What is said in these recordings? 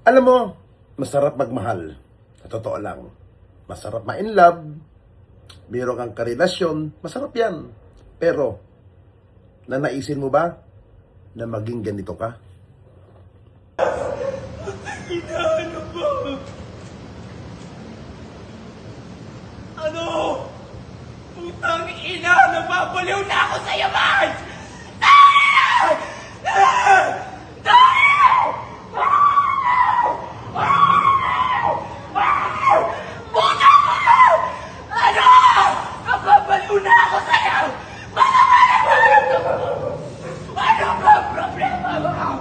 Alam mo, masarap magmahal. Sa totoo lang. Masarap ma-in love. Meron kang karelasyon. Masarap yan. Pero, nanaisin mo ba na maging ganito ka? Inaano ba? Ano? Putang ina! Nababaliw na ako sa yaman! Ano? Nababaliw na ako sa'yo! Ano ba problema mo?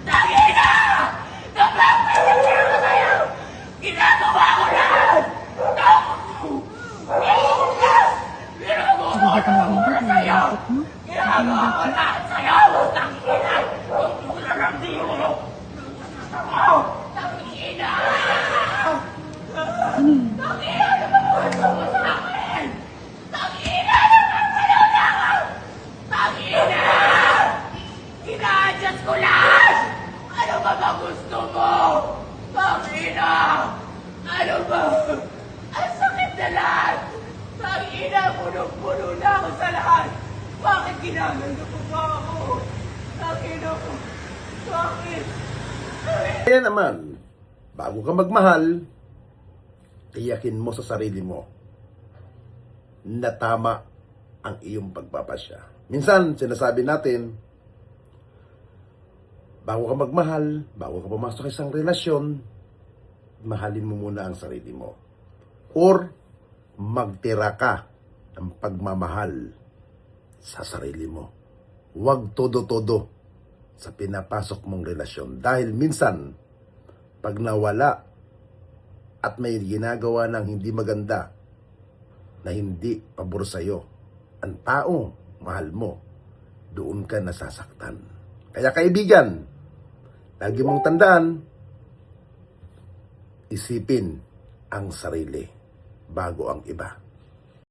Tangina! Nababaliw na ako sa'yo! Ginagawa ko lahat! Ginagawa ko lahat sa'yo! Ginagawa ko lahat sa'yo! Tangina! Hindi mo! Tangina! Tangina! Nababaliw mo sa akin! Tangina! Nababaliw na ako! Tangina! Ina-adjust ko lahat! Ano ba ba gusto mo? Tangina! Ano ba? Ang sakit na lahat! Tangina! Punong-puno na ako sa lahat! Bakit ginagano ko ba ako? Tangina ko! Bakit? Kaya naman, bago ka magmahal, tiyakin mo sa sarili mo na tama ang iyong pagpapasya. Minsan, sinasabi natin, bago ka magmahal, bago ka pumasok sa isang relasyon, mahalin mo muna ang sarili mo. Or, magtira ka ng pagmamahal sa sarili mo. Huwag todo-todo sa pinapasok mong relasyon. Dahil minsan, pag nawala at may ginagawa ng hindi maganda na hindi pabor sa'yo, ang taong mahal mo, doon ka nasasaktan. Kaya kaibigan, lagi mong tandaan, isipin ang sarili bago ang iba.